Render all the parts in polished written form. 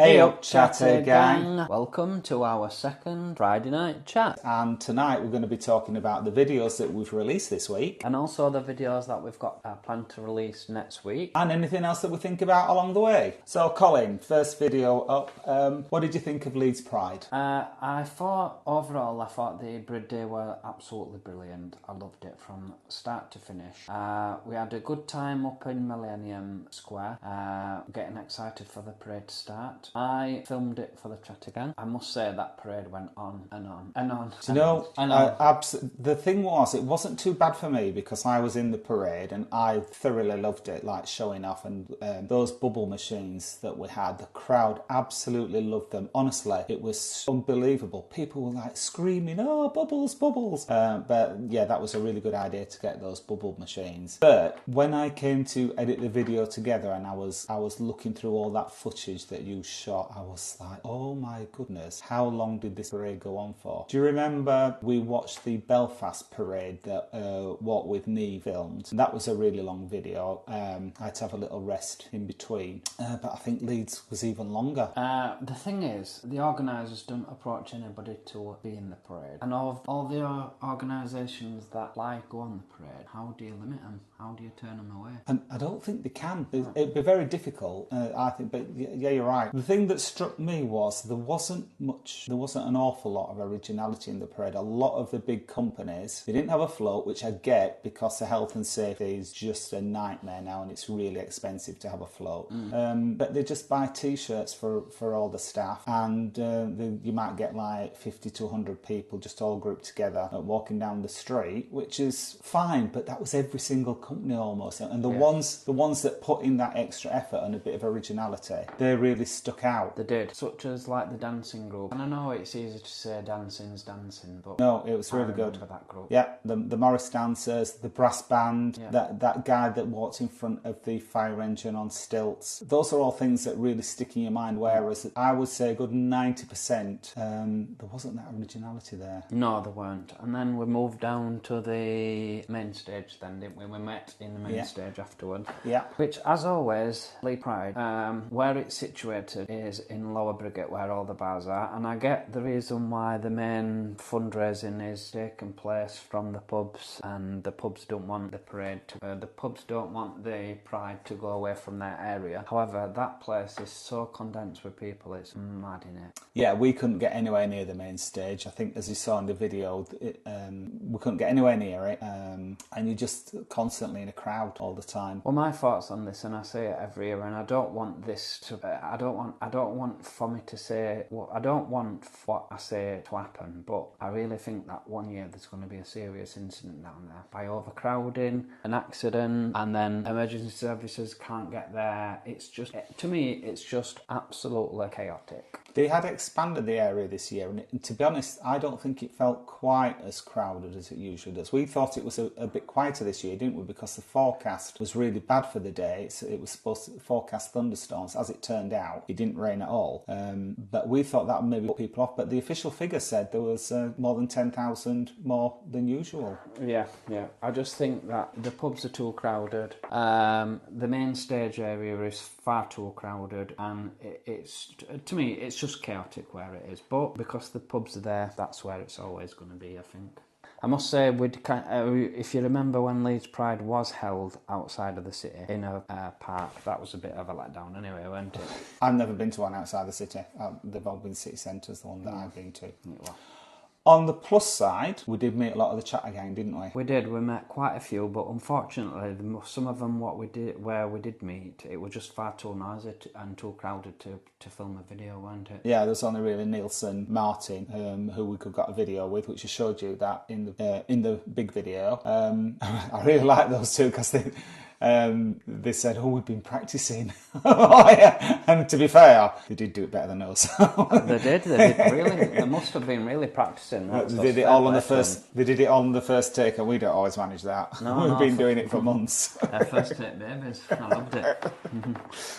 Hey up, chatter gang! Welcome to our second Friday night chat. And tonight we're going to be talking about the videos that we've released this week. And also the videos that we've got planned to release next week. And anything else that we think about along the way. So Colin, first video up. What did you think of Leeds Pride? I thought the Brid Day were absolutely brilliant. I loved it from start to finish. We had a good time up in Millennium Square, getting excited for the parade to start. I filmed it for the Chatter Gang. I must say that parade went on and on and on. Do you know, the thing was, it wasn't too bad for me because I was in the parade and I thoroughly loved it, like showing off, and those bubble machines that we had, the crowd absolutely loved them. Honestly, it was unbelievable. People were like screaming, "Oh, bubbles, bubbles!" But yeah, that was a really good idea to get those bubble machines. But when I came to edit the video together and I was looking through all that footage that you shot, I was like, oh my goodness, how long did this parade go on for? Do you remember we watched the Belfast parade that Walk With Me filmed? That was a really long video. I had to have a little rest in between, but I think Leeds was even longer. The thing is, the organisers don't approach anybody to be in the parade, and all the organisations that go on the parade, how do you limit them? How do you turn them away? And I don't think they can. It'd be very difficult, I think, but yeah, you're right. The thing that struck me was there wasn't an awful lot of originality in the parade. A lot of the big companies, they didn't have a float, which I get because the health and safety is just a nightmare now and it's really expensive to have a float. But they just buy t-shirts for all the staff, and you might get like 50 to 100 people just all grouped together walking down the street, which is fine, but that was every single company almost. And the ones that put in that extra effort and a bit of originality, they really stuck out. They did, such as like the dancing group. And I know it's easy to say dancing's dancing, but no, it was really good. That group. Yeah, the Morris dancers, the brass band, that guy that walked in front of the fire engine on stilts. Those are all things that really stick in your mind, whereas I would say a good 90%, there wasn't that originality there. No, there weren't. And then we moved down to the main stage then, didn't we? We met in the main stage afterwards. Yeah. Which, as always, Leeds Pride, where it's situated is in Lower Briggate, where all the bars are, and I get the reason why the main fundraising is taking place from the pubs, and the pubs don't want the parade to, the pubs don't want the Pride to go away from their area. However, that place is so condensed with people, it's mad in it. Yeah, we couldn't get anywhere near the main stage. I think, as you saw in the video, we couldn't get anywhere near it, and you're just constantly in a crowd all the time. Well, my thoughts on this, and I say it every year, and I don't want this to, I don't want for me to say, well, I don't want what I say to happen, but I really think that one year there's going to be a serious incident down there by overcrowding, an accident, and then emergency services can't get there. It's just, to me, it's just absolutely chaotic. They had expanded the area this year, and to be honest, I don't think it felt quite as crowded as it usually does. We thought it was a bit quieter this year, didn't we? Because the forecast was really bad for the day. It was supposed to forecast thunderstorms. As it turned out, it didn't rain at all. But we thought that would maybe put people off. But the official figure said there was more than 10,000 more than usual. Yeah. I just think that the pubs are too crowded. The main stage area is far too crowded, and it's, to me, it's just chaotic where it is. But because the pubs are there, that's where it's always going to be, I think. I must say, if you remember when Leeds Pride was held outside of the city in a park, that was a bit of a letdown anyway, wasn't it? I've never been to one outside the city. They've all been city centres, the one that I've been to. On the plus side, we did meet a lot of the Chatter Gang, didn't we? We did. We met quite a few, but unfortunately, some of them where we did meet, it was just far too noisy and too crowded to film a video, weren't it? Yeah, there's only really Nielsen, Martin, who we could got a video with, which I showed you that in the big video. I really like those two because they said, "Oh, we've been practicing." And to be fair, they did do it better than us. They did really. They must have been really practicing. They did it all on the first. They did it on the first take, and we don't always manage that. We've been doing it for months. First take babies. I loved it.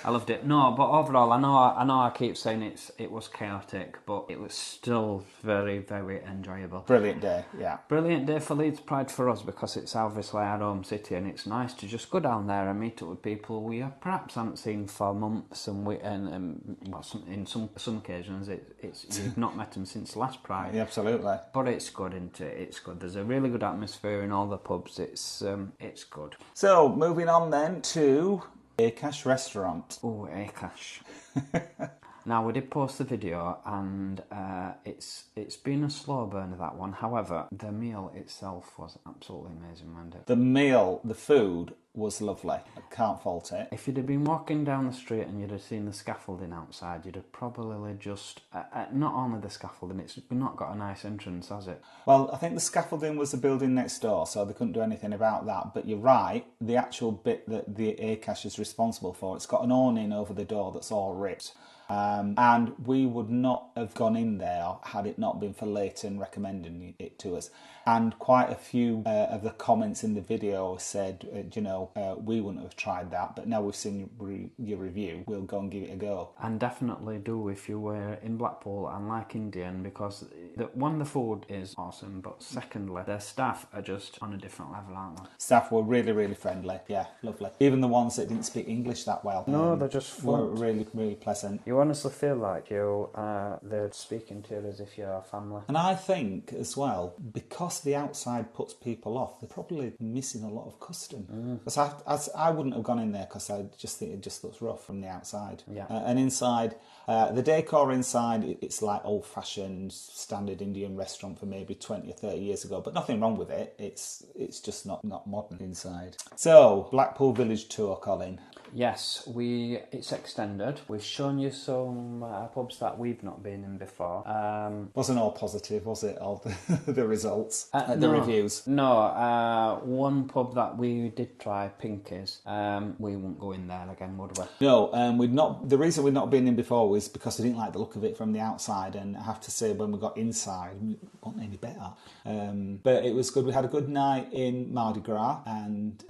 I loved it. No, but overall, I know I keep saying it was chaotic, but it was still very, very enjoyable. Brilliant day, yeah. Brilliant day for Leeds Pride for us because it's obviously our home city, and it's nice to just go down down there and meet up with people we perhaps haven't seen for months, and well, in some occasions you've not met them since last Pride. Yeah, absolutely. But it's good, isn't it? It's good. There's a really good atmosphere in all the pubs. It's good. So moving on then to Akash Restaurant. Oh, Akash. Now, we did post the video, and it's been a slow burner, that one. However, the meal itself was absolutely amazing, wasn't it? The food was lovely. I can't fault it. If you'd have been walking down the street and you'd have seen the scaffolding outside, you'd have probably just... not only the scaffolding, it's not got a nice entrance, has it? Well, I think the scaffolding was the building next door, so they couldn't do anything about that. But you're right, the actual bit that the Akash is responsible for, it's got an awning over the door that's all ripped. And we would not have gone in there had it not been for Leighton recommending it to us. And quite a few of the comments in the video said, we wouldn't have tried that, but now we've seen your review, we'll go and give it a go. And definitely do if you were in Blackpool and like Indian, because the food is awesome, but secondly, their staff are just on a different level, aren't they? Staff were really, really friendly. Yeah, lovely. Even the ones that didn't speak English that well. No, they're just were really, really pleasant. You honestly feel like they're speaking to you as if you're a family. And I think as well, because the outside puts people off, they're probably missing a lot of custom. Because I wouldn't have gone in there because I just think it just looks rough from the outside. Yeah. And inside, the decor inside, it's like old-fashioned standard Indian restaurant for maybe 20 or 30 years ago, but nothing wrong with it. It's just not modern inside. So, Blackpool Village tour, Colin. Yes, it's extended. We've shown you some pubs that we've not been in before. Wasn't all positive, was it? All the results, the no, reviews. No, one pub that we did try, Pinky's. We won't go in there again, would we? No, we'd not. The reason we'd not been in before was because we didn't like the look of it from the outside, and I have to say, when we got inside, it wasn't any better. But it was good. We had a good night in Mardi Gras and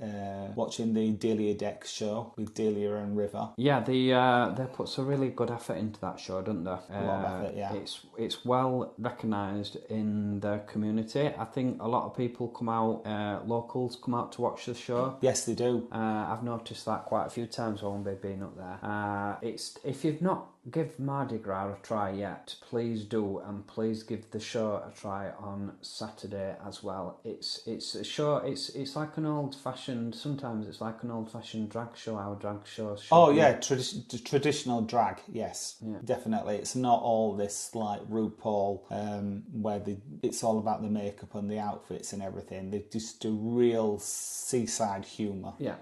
watching the Delia Deck show with Delia and River. Yeah, they put some really good effort into that show, don't they? A lot of effort, yeah. It's well recognised in the community. I think a lot of people come out, locals come out to watch the show. Yes, they do. I've noticed that quite a few times when we've been up there. If you've not give Mardi Gras a try yet, please do, and please give the show a try on Saturday as well. It's a show. It's like an old fashioned. Sometimes it's like an old fashioned drag show. Our drag show. Yeah, traditional drag. Yes, yeah. Definitely. It's not all this like RuPaul, where it's all about the makeup and the outfits and everything. They just do real seaside humour. Yeah.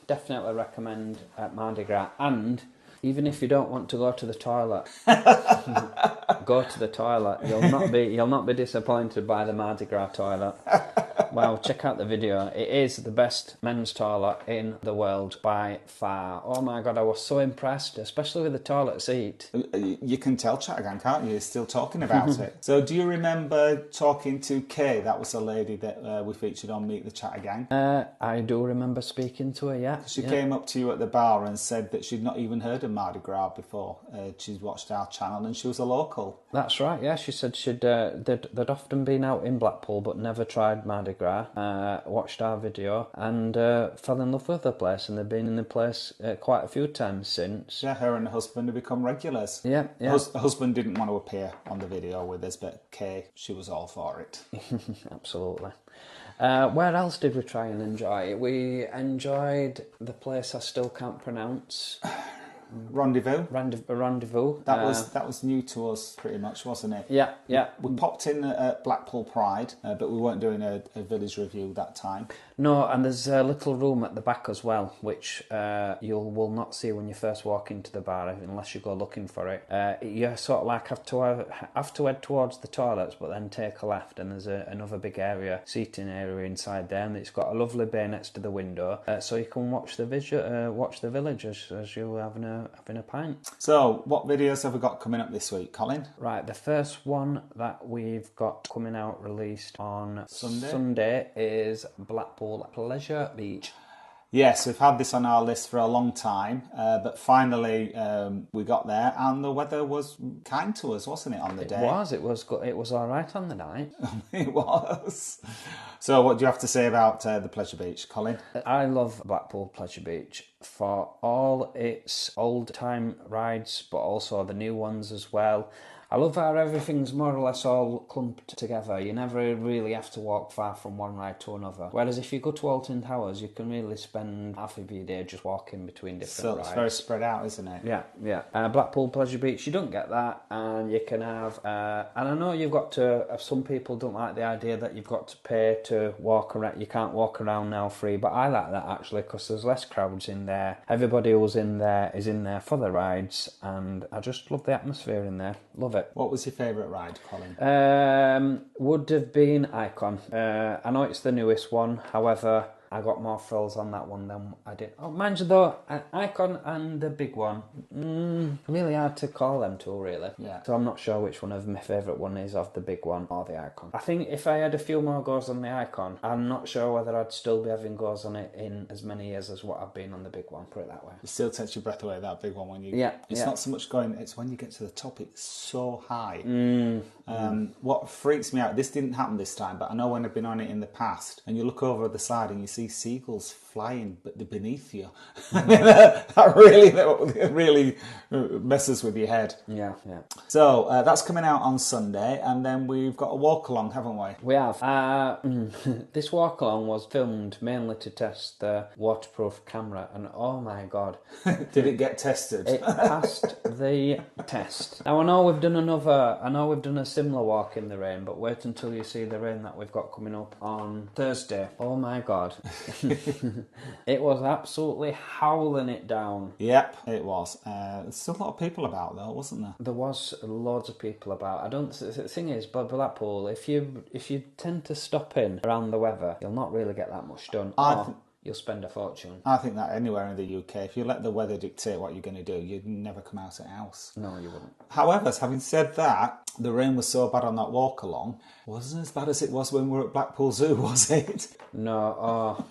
Definitely recommend Mardi Gras. And even if you don't want to go to the toilet, go to the toilet. You'll not be disappointed by the Mardi Gras toilet. Well, check out the video. It is the best men's toilet in the world by far. Oh my God, I was so impressed, especially with the toilet seat. You can tell Chattergang, can't you? You're still talking about it. So do you remember talking to Kay? That was a lady that we featured on Meet the Chattergang. I do remember speaking to her, yeah. She came up to you at the bar and said that she'd not even heard of Mardi Gras before. She'd watched our channel and she was a local. That's right, yeah. She said they'd often been out in Blackpool but never tried Mardi Gras. Watched our video and fell in love with the place, and they've been in the place quite a few times since. Yeah, her and her husband have become regulars. Yeah. Her husband didn't want to appear on the video with us, but Kay, she was all for it. Absolutely. Where else did we try and enjoy? We enjoyed the place I still can't pronounce. Rendezvous. That was new to us pretty much, wasn't it? Yeah. We popped in at Blackpool Pride, but we weren't doing a village review that time. No, and there's a little room at the back as well, which you will not see when you first walk into the bar unless you go looking for it. You sort of like have to head towards the toilets, but then take a left, and there's another big seating area inside there, and it's got a lovely bay next to the window, so you can watch the village as you're having a pint. So, what videos have we got coming up this week, Colin? Right, the first one that we've got coming out released on Sunday is Blackpool Pleasure Beach. Yes, we've had this on our list for a long time, but finally we got there, and the weather was kind to us, wasn't it, on the day? It was good. It was all right on the night. It was. So what do you have to say about the Pleasure Beach, Colin? I love Blackpool Pleasure Beach for all its old-time rides, but also the new ones as well. I love how everything's more or less all clumped together. You never really have to walk far from one ride to another. Whereas if you go to Alton Towers, you can really spend half of your day just walking between different rides. So it's very spread out, isn't it? Yeah. Blackpool Pleasure Beach, you don't get that, and you can have... and I know you've got to... Some people don't like the idea that you've got to pay to walk around. You can't walk around now free, but I like that actually because there's less crowds in there. Everybody who's in there is in there for the rides, and I just love the atmosphere in there. Love it. What was your favourite ride, Colin? Would have been Icon. I know it's the newest one, however, I got more thrills on that one than I did. Oh, mind you though, Icon and the big one, really hard to call them two, really. Yeah. So I'm not sure which one of my favourite one is of the big one or the Icon. I think if I had a few more goes on the Icon, I'm not sure whether I'd still be having goes on it in as many years as what I've been on the big one, put it that way. It still takes your breath away, that big one, when you... Yeah. It's not so much going... It's when you get to the top, it's so high. What freaks me out, this didn't happen this time, but I know when I've been on it in the past, and you look over the side and you see seagulls flying but they're beneath you. That really messes with your head. Yeah. So that's coming out on Sunday, and then we've got a walk along, haven't we? We have. This walk along was filmed mainly to test the waterproof camera, and oh my god. Did it get tested? It passed the test. Now I know we've done a similar walk in the rain, but wait until you see the rain that we've got coming up on Thursday. Oh my god. It was absolutely howling it down. Yep, it was. There's still a lot of people about though, wasn't there? There was loads of people about. The thing is, Blackpool, if you tend to stop in around the weather, you'll not really get that much done. You'll spend a fortune. I think that anywhere in the UK, if you let the weather dictate what you're going to do, you'd never come out of the house. No, you wouldn't. However, having said that, the rain was so bad on that walk along, it wasn't as bad as it was when we were at Blackpool Zoo, was it? No,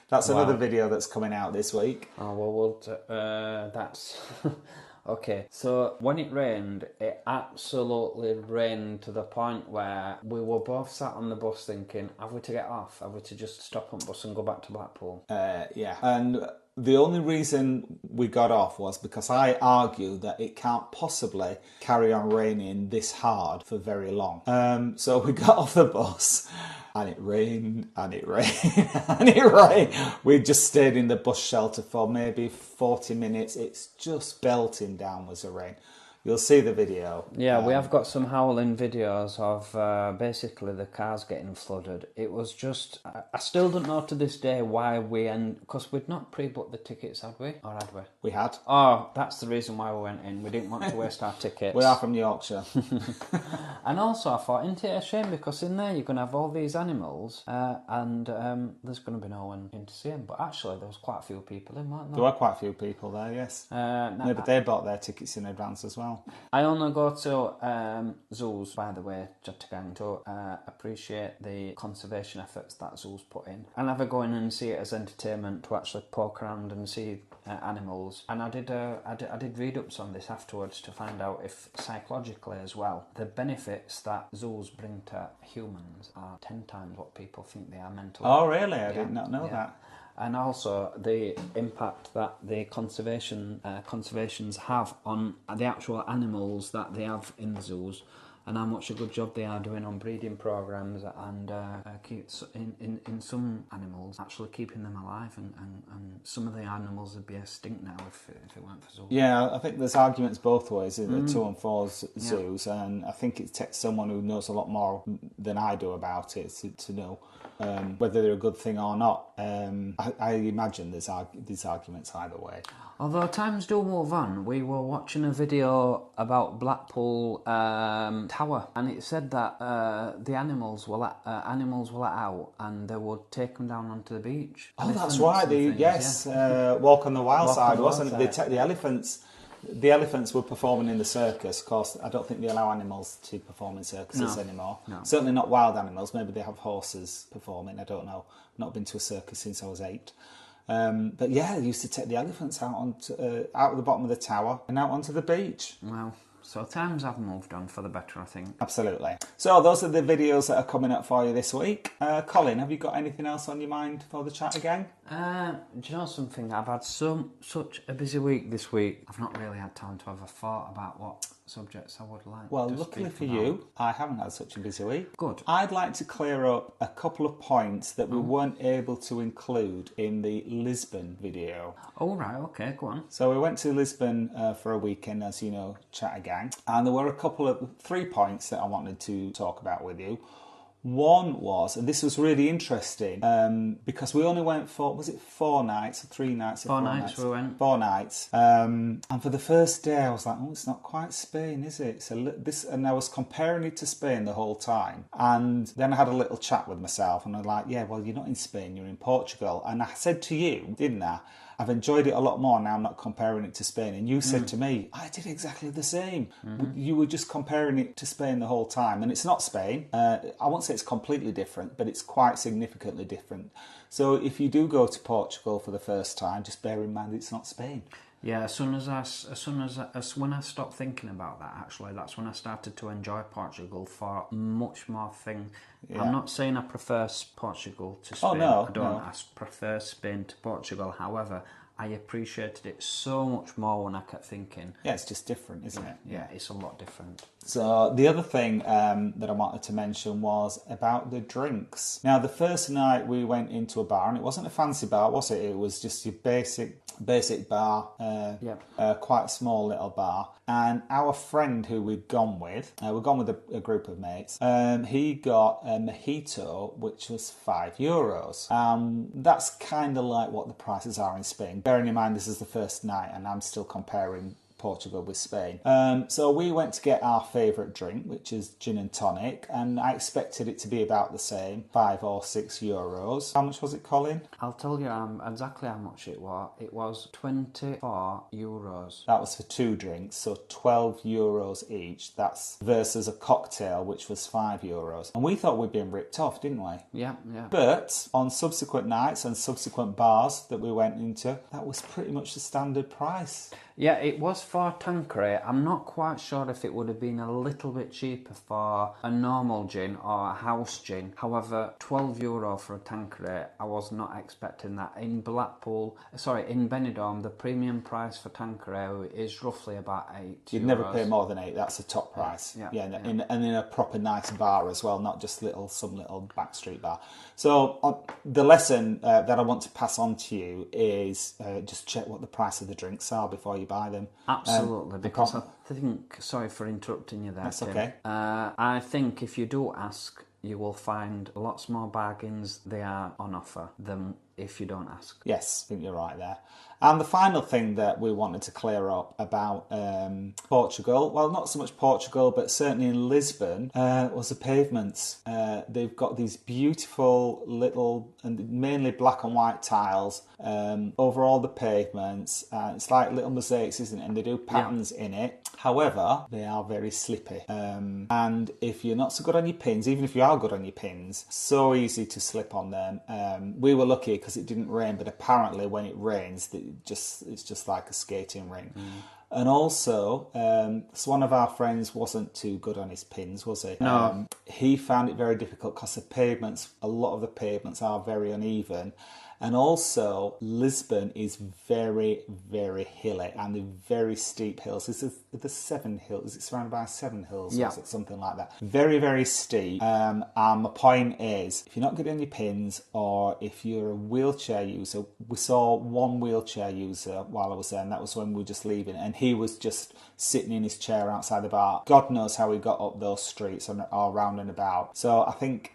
That's another video that's coming out this week. Oh, well, that's... Okay, so when it rained, it absolutely rained to the point where we were both sat on the bus thinking, have we to get off? Have we to just stop on bus and go back to Blackpool? Yeah, and the only reason we got off was because I argued that it can't possibly carry on raining this hard for very long. So we got off the bus, and it rained, and it rained, and it rained. We just stayed in the bus shelter for maybe 40 minutes. It's just belting down with the rain. You'll see the video. Yeah, we have got some howling videos of basically the cars getting flooded. It was just... I still don't know to this day why because we'd not pre-booked the tickets, had we? Or had we? We had. Oh, that's the reason why we went in. We didn't want to waste our tickets. We are from Yorkshire. And also I thought, isn't it a shame? Because in there you're going to have all these animals and there's going to be no one in to see them. But actually there was quite a few people in, weren't there? There were quite a few people there, yes. Maybe they bought their tickets in advance as well. I only go to zoos, by the way, Jottagang, to appreciate the conservation efforts that zoos put in. I never go in and see it as entertainment to actually poke around and see animals. And I did read ups on this afterwards to find out if psychologically as well, the benefits that zoos bring to humans are 10 times what people think they are mentally. Oh really? I did not know that. And also the impact that the conservations have on the actual animals that they have in the zoos, and how much a good job they are doing on breeding programs and in some animals actually keeping them alive, and some of the animals would be extinct now if it weren't for zoos. Yeah, I think there's arguments both ways, the 2 and 4 zoos, and I think it takes someone who knows a lot more than I do about it to know whether they're a good thing or not. I imagine there's arguments either way. Although times do move on, we were watching a video about Blackpool Tower, and it said that the animals were let out and they would take them down onto the beach. Oh, that's right. Walk on the Wild Side, wasn't it? They take the elephants The elephants were performing in the circus. Of course, I don't think they allow animals to perform in circuses anymore. No. Certainly not wild animals. Maybe they have horses performing. I don't know. Not been to a circus since I was 8. But yeah, they used to take the elephants out of the bottom of the tower and out onto the beach. Wow. So times have moved on for the better, I think. Absolutely. So those are the videos that are coming up for you this week. Colin, have you got anything else on your mind for the chat again? Do you know something? I've had such a busy week this week. I've not really had time to have a thought about what subjects I would like Well, to luckily speak for about. you, I haven't had such a busy week. Good. I'd like to clear up a couple of points that we weren't able to include in the Lisbon video. Oh, right, okay, go on. So we went to Lisbon for a weekend, as you know, Chatter Gang, and there were 3 points that I wanted to talk about with you. One was, and this was really interesting, because we only went for, was it 4 nights or 3 nights? 4 nights we went. 4 nights. And for the first day I was like, oh, it's not quite Spain, is it? So and I was comparing it to Spain the whole time. And then I had a little chat with myself and I was like, yeah, well, you're not in Spain, you're in Portugal. And I said to you, didn't I? I've enjoyed it a lot more now. I'm not comparing it to Spain. And you said to me, I did exactly the same. You were just comparing it to Spain the whole time. And it's not Spain. I won't say it's completely different, but it's quite significantly different. So if you do go to Portugal for the first time, just bear in mind it's not Spain. Yeah, when I stopped thinking about that, actually, that's when I started to enjoy Portugal for much more things. Yeah. I'm not saying I prefer Portugal to Spain. Oh, no. I don't. I prefer Spain to Portugal. However, I appreciated it so much more when I kept thinking. Yeah, it's just different, isn't it? Yeah, it's a lot different. So the other thing that I wanted to mention was about the drinks. Now, the first night we went into a bar, and it wasn't a fancy bar, was it? It was just your basic bar, quite a small little bar. And our friend who we'd gone with, a group of mates, he got a mojito, which was €5. That's kind of like what the prices are in Spain. Bearing in mind this is the first night and I'm still comparing Portugal with Spain. So we went to get our favourite drink, which is gin and tonic, and I expected it to be about the same, €5 or €6. How much was it, Colin? I'll tell you exactly how much it was. It was €24. That was for 2 drinks, so €12 each. That's versus a cocktail, which was €5. And we thought we'd been ripped off, didn't we? Yeah. But on subsequent nights and subsequent bars that we went into, that was pretty much the standard price. Yeah, it was for Tanqueray. I'm not quite sure if it would have been a little bit cheaper for a normal gin or a house gin. However, €12 for a Tanqueray, I was not expecting that. In Benidorm, the premium price for Tanqueray is roughly about €8. You'd never pay more than 8. That's the top price. Yeah. And in a proper nice bar as well, not just some little backstreet bar. So the lesson that I want to pass on to you is just check what the price of the drinks are before you buy them. Absolutely, because I think, sorry for interrupting you there, That's Tim. okay. I think if you do ask, you will find lots more bargains they are on offer than if you don't ask. Yes, I think you're right there. And the final thing that we wanted to clear up about Portugal, well, not so much Portugal, but certainly in Lisbon, was the pavements. They've got these beautiful little, and mainly black and white tiles over all the pavements. It's like little mosaics, isn't it? And they do patterns in it. However, they are very slippy. And if you're not so good on your pins, even if you are good on your pins, so easy to slip on them. We were lucky because it didn't rain, but apparently when it rains, it's just like a skating rink. And also, so one of our friends wasn't too good on his pins, was he? No. He found it very difficult because a lot of the pavements are very uneven. And also, Lisbon is very, very hilly and they're very steep hills. There's 7 hills. Is it surrounded by 7 hills? Yeah. Or is it something like that? Very, very steep. And my point is, if you're not good on your pins or if you're a wheelchair user, we saw one wheelchair user while I was there, and that was when we were just leaving, and he was just sitting in his chair outside the bar. God knows how he got up those streets or round and about. So I think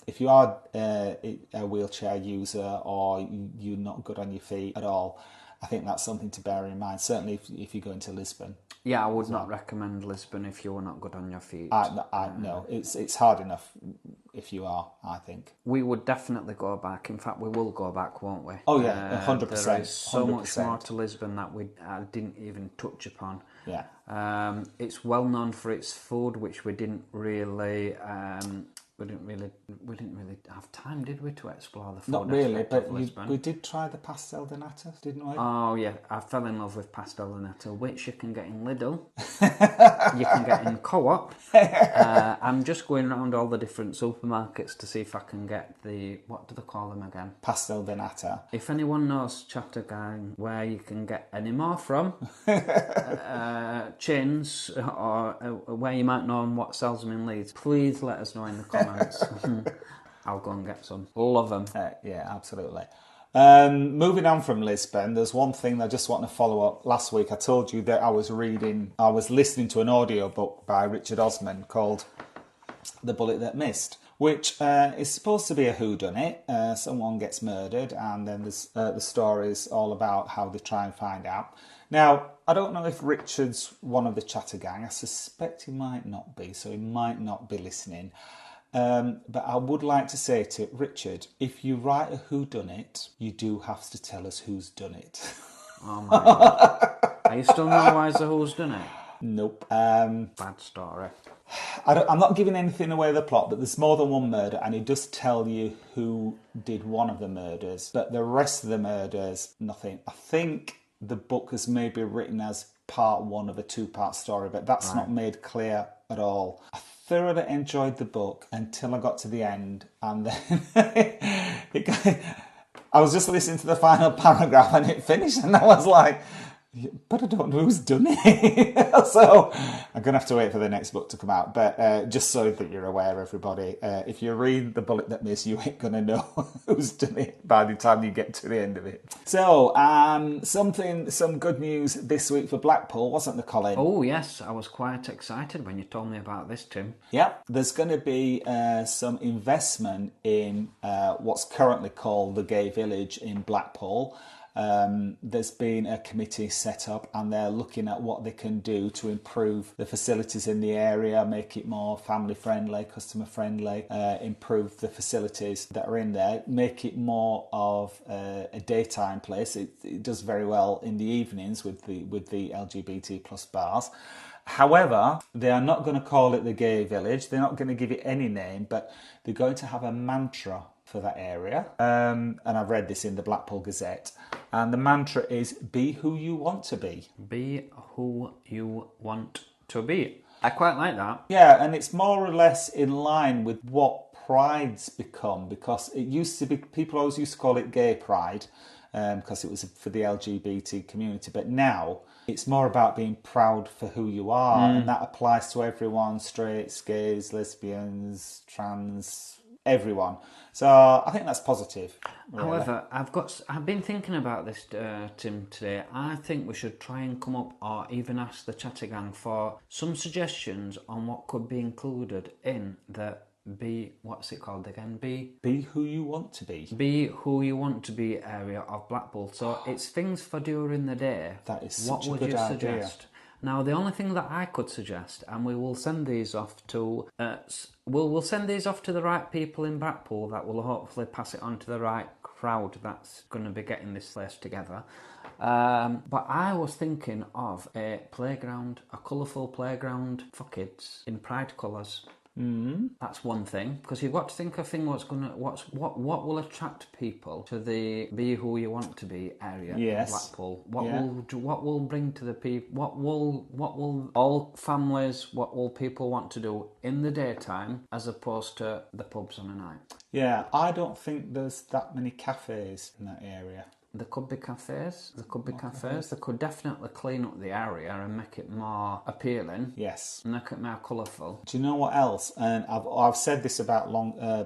if you are a wheelchair user or you're not good on your feet at all, I think that's something to bear in mind, certainly if you go into Lisbon. Yeah, I would not recommend Lisbon if you were not good on your feet. No, it's hard enough if you are, I think. We would definitely go back. In fact, we will go back, won't we? Oh yeah, 100%. There is so 100%. much more to Lisbon that I didn't even touch upon. Yeah. It's well known for its food, which we didn't really have time, did we, to explore the food? Not really, but Lisbon. we did try the Pastelonetta, didn't we? Oh yeah, I fell in love with Pastelonetta, which you can get in Lidl, you can get in Co-op. I'm just going around all the different supermarkets to see if I can get what do they call them again? Pastelonetta. If anyone knows, Chattergang, where you can get any more from, chains, or where you might know what sells them in Leeds, please let us know in the comments. I'll go and get some. Love them. Yeah, absolutely. Moving on from Lisbon, there's one thing I just want to follow up. Last week I told you that I was listening to an audiobook by Richard Osman called The Bullet That Missed, which is supposed to be a whodunit. Someone gets murdered, and then the story is all about how they try and find out. Now, I don't know if Richard's one of the Chattergang. I suspect he might not be, so he might not be listening. But I would like to say to Richard, if you write a whodunit, you do have to tell us who's done it. Oh my God. Are you still not wise of who's done it? Nope. Bad story. I'm not giving anything away the plot, but there's more than one murder, and it does tell you who did one of the murders. But the rest of the murders, nothing. I think the book is maybe written as part one of a two-part story, but that's not made clear at all. I thoroughly enjoyed the book until I got to the end, and then I was just listening to the final paragraph and it finished, and I was like, but I don't know who's done it. So I'm going to have to wait for the next book to come out. But just so that you're aware, everybody, if you read The Bullet That Missed, you ain't going to know who's done it by the time you get to the end of it. So some good news this week for Blackpool, wasn't there, Colin? Oh, yes. I was quite excited when you told me about this, Tim. Yep. There's going to be some investment in what's currently called the Gay Village in Blackpool. There's been a committee set up, and they're looking at what they can do to improve the facilities in the area, make it more family friendly, customer friendly, improve the facilities that are in there, make it more of a daytime place. It does very well in the evenings with the LGBT plus bars. However, they are not going to call it the Gay Village. They're not going to give it any name, but they're going to have a mantra for that area. And I've read this in the Blackpool Gazette. And the mantra is, be who you want to be. Be who you want to be. I quite like that. Yeah, and it's more or less in line with what Pride's become, because it used to be, people always used to call it Gay Pride, because it was for the LGBT community. But now it's more about being proud for who you are, and that applies to everyone, straights, gays, lesbians, trans, everyone. So I think that's positive. Really. However, I've been thinking about this, Tim, today. I think we should try and come up, or even ask the Chattergang for some suggestions on what could be included in the what's it called again? Be who you want to be. Be who you want to be area of Blackpool. So it's things for during the day. That is such a good idea. What would you suggest? Now, the only thing that I could suggest, and we will send these off to we'll send these off to the right people in Blackpool that will hopefully pass it on to the right crowd that's going to be getting this place together. But I was thinking of a playground, a colourful playground for kids in Pride colours. That's one thing, because you've got to think of what will attract people to the be who you want to be area in Blackpool. What will bring to the people? What will all families? What will people want to do in the daytime as opposed to the pubs on a night? Yeah, I don't think there's that many cafes in that area. There could be cafes. They could definitely clean up the area and make it more appealing. Yes. And make it more colourful. Do you know what else? And I've said this about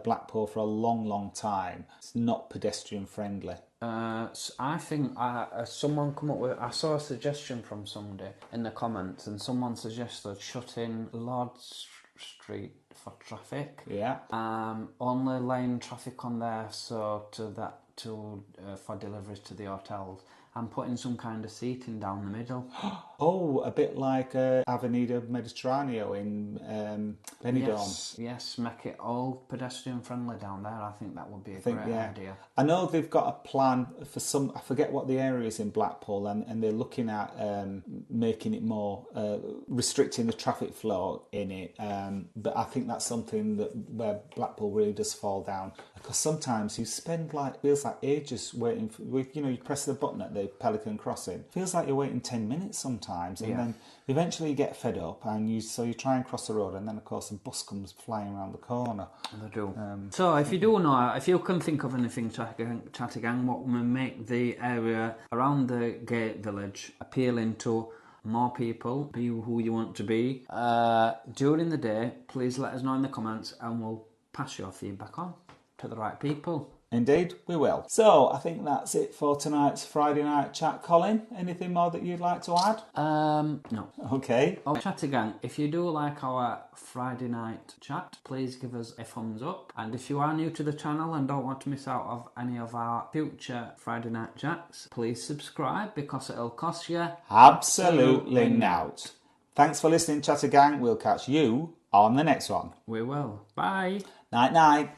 Blackpool for a long time. It's not pedestrian friendly. I think someone come up with. I saw a suggestion from somebody in the comments, and someone suggested shutting Lord Street for traffic. Yeah. Only lane traffic on there, so for deliveries to the hotels, and putting some kind of seating down the middle. Oh, a bit like Avenida Mediterraneo in Benidorm. Yes, make it all pedestrian friendly down there. I think that would be a great idea. I know they've got a plan for some, I forget what the area is in Blackpool, and they're looking at making it more, restricting the traffic flow in it. But I think that's something where Blackpool really does fall down. Because sometimes you spend feels like ages waiting for, you press the button at the Pelican Crossing. Feels like you're waiting 10 minutes sometimes, and then eventually you get fed up, and you try and cross the road, and then of course a bus comes flying around the corner. They do. So if you can think of anything, Chatty Gang, what will make the area around the Gay Village appealing to more people, be who you want to be, during the day, please let us know in the comments, and we'll pass your feedback on to the right people. Indeed, we will. So, I think that's it for tonight's Friday night chat. Colin, anything more that you'd like to add? No. Okay. Oh, Chatty Gang, if you do like our Friday night chat, please give us a thumbs up. And if you are new to the channel and don't want to miss out of any of our future Friday night chats, please subscribe, because it'll cost you absolutely nought. Thanks for listening, Chatty Gang. We'll catch you on the next one. We will. Bye. Night, night.